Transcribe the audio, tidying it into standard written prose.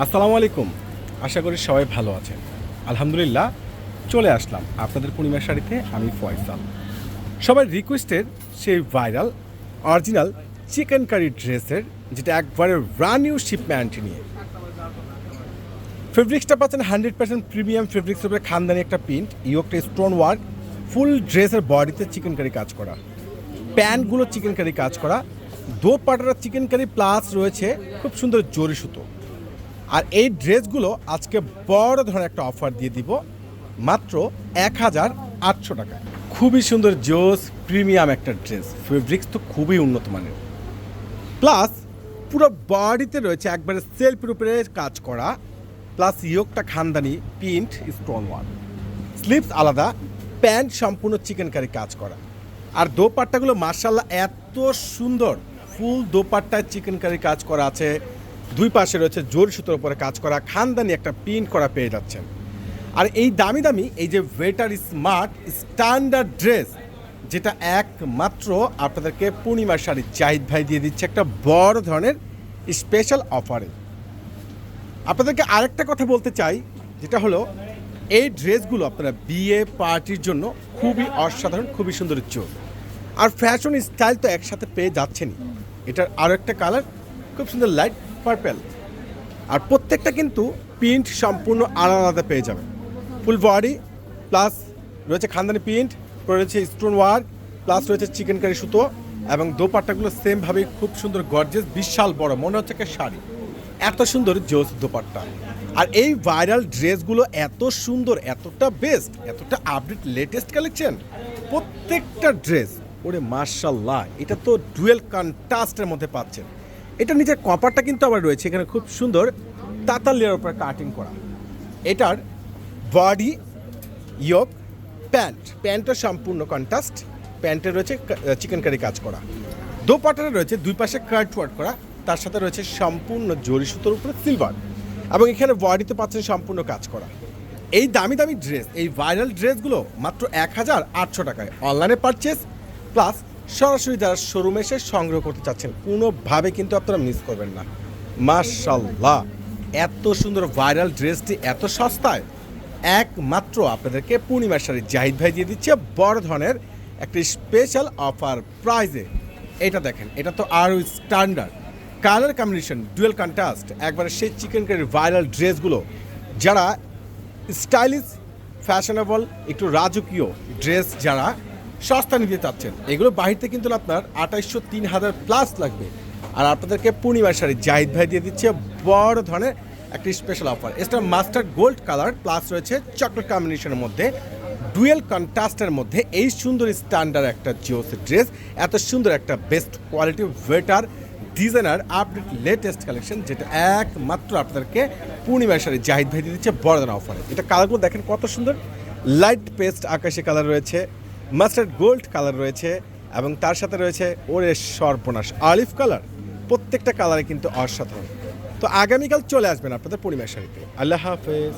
আসসালামু আলাইকুম। আশা করি সবাই ভালো আছেন। আলহামদুলিল্লাহ চলে আসলাম আপনাদের পূর্ণিমার শাড়িতে। আমি ফয়সাল। সবার রিকোয়েস্টের সেই ভাইরাল অরিজিনাল চিকেন কারি ড্রেসের যেটা একবারে ব্র্যান্ড নিউ শিপমেন্ট নিয়ে ফেব্রিক্সটা পাচ্ছেন 100% প্রিমিয়াম ফেব্রিক্সের উপরে খানদানি একটা প্রিন্ট, ইয়োকটা স্টোন ওয়ার্ক, ফুল ড্রেসের বডিতে চিকেন কারি কাজ করা, প্যান্টগুলো চিকেন কারি কাজ করা, দোপাট্টাটা চিকেন কারি প্লাস রয়েছে খুব সুন্দর জরি সুতো। আর এই ড্রেসগুলো আজকে বড় ধরনের একটা অফার দিয়ে দিব মাত্র 1800 টাকায়। খুবই সুন্দর জোস প্রিমিয়াম একটা ড্রেস, ফেব্রিক্স তো খুবই উন্নত মানের, প্লাস পুরো বডিতে রয়েছে একবারে সেলফের উপরে কাজ করা, প্লাস ইয়োকটা খানদানি প্রিন্ট স্টোন ওয়ার্ক, স্লিভস আলাদা, প্যান্ট সম্পূর্ণ চিকেন কারি কাজ করা। আর দোপাট্টাগুলো মার্শাল্লাহ এত সুন্দর, ফুল দোপাট্টায় চিকেন কারি কাজ করা আছে, দুই পাশে রয়েছে জোর সুতোর উপরে কাজ করা, খানদানি একটা প্রিন্ট করা পেয়ে যাচ্ছেন। আর এই দামি দামি এই যে ওয়েটার স্মার্ট স্ট্যান্ডার্ড ড্রেস, যেটা একমাত্র আপনাদেরকে পূর্ণিমার শাড়ি জাহিদ ভাই দিয়ে দিচ্ছে একটা বড় ধরনের স্পেশাল অফারে। আপনাদেরকে আরেকটা কথা বলতে চাই, যেটা হলো এই ড্রেসগুলো আপনারা বিয়ে পার্টির জন্য খুবই অসাধারণ, খুবই সুন্দর চোখ আর ফ্যাশন স্টাইল তো একসাথে পেয়ে যাচ্ছেনই। এটার আরও একটা কালার খুব সুন্দর লাইট পার্পেল, আর প্রত্যেকটা কিন্তু প্রিন্ট সম্পূর্ণ আলাদা আলাদা পেয়ে যাবেন। ফুল বডি প্লাস রয়েছে খানদানি প্রিন্ট, রয়েছে স্টোন ওয়ার্ক, প্লাস রয়েছে চিকেন কারি সুতো, এবং দোপাট্টাগুলো সেমভাবে খুব সুন্দর গর্জেস, বিশাল বড়, মনে হচ্ছে একটা শাড়ি, এত সুন্দর জোস দোপাট্টা। আর এই ভাইরাল ড্রেসগুলো এত সুন্দর, এতটা বেস্ট, এতটা আপডেট লেটেস্ট কালেকশন, প্রত্যেকটা ড্রেস ওরে মার্শাল্লাহ। এটা তো ডুয়েল কন্ট্রাস্টের মধ্যে পাচ্ছেন। এটা নিচের কপারটা কিন্তু আবার রয়েছে এখানে খুব সুন্দর তাতাল লেয়ার উপরে কাটিং করা। এটার বডি, ইয়োক, প্যান্টটা সম্পূর্ণ কন্ট্রাস্ট, প্যান্টে রয়েছে চিকেন কারি কাজ করা, দোপাট্টাটা রয়েছে দুই পাশে কাট ওয়ার্ক করা, তার সাথে রয়েছে সম্পূর্ণ জরি সুতোর উপরে সিলভার, এবং এখানে বডিতে পাচ্ছেন সম্পূর্ণ কাজ করা। এই দামি দামি ড্রেস, এই ভাইরাল ড্রেসগুলো মাত্র 1800 টাকায় অনলাইনে পারচেস, প্লাস সরাসরি যারা শোরুমে এসে সংগ্রহ করতে চাচ্ছেন কোনোভাবে কিন্তু আপনারা মিস করবেন না। মাশাল্লাহ এত সুন্দর ভাইরাল ড্রেসটি এত সস্তায় একমাত্র আপনাদেরকে পূর্ণিমার শাড়ি জাহিদ ভাই দিয়ে দিচ্ছে বড় ধরনের একটা স্পেশাল অফার প্রাইজে। এটা দেখেন, এটা তো আরও standard colour combination, dual contrast, একবারে সেই চিকেন কারির ভাইরাল ড্রেসগুলো যারা স্টাইলিশ ফ্যাশনেবল একটু রাজকীয় ড্রেস যারা সস্তা নিতে চাচ্ছেন, এগুলো বাহিরতে কিন্তু আপনার 2800-3000 প্লাস লাগবে। আর আপনাদেরকে পূর্ণিমার শাড়ি জাহিদ ভাই দিয়ে দিচ্ছে বড় ধরনের একটা স্পেশাল অফার। এটা মাস্টার্ড গোল্ড কালার প্লাস রয়েছে চকলেট কম্বিনেশনের মধ্যে, ডুয়েল কন্ট্রাস্টের মধ্যে এই সুন্দর স্ট্যান্ডার্ড একটা জিওস ড্রেস, এত সুন্দর একটা best quality waiter designer update latest collection, যেটা একমাত্র আপনাদেরকে পূর্ণিমার শাড়ি জাহিদ ভাই দিয়ে দিচ্ছে বড় ধরনের অফারে। এটা কালারগুলো দেখেন কত সুন্দর, লাইট পেস্ট আকাশি কালার রয়েছে, মাস্টার্ড গোল্ড কালার রয়েছে, এবং তার সাথে রয়েছে ওরে সর্বনাশ অলিভ কালার। প্রত্যেকটা কালারে কিন্তু অসাধারণ। তো আগামীকাল চলে আসবেন আপনাদের পূর্ণিমার শাড়িতে। আল্লাহ হাফেজ।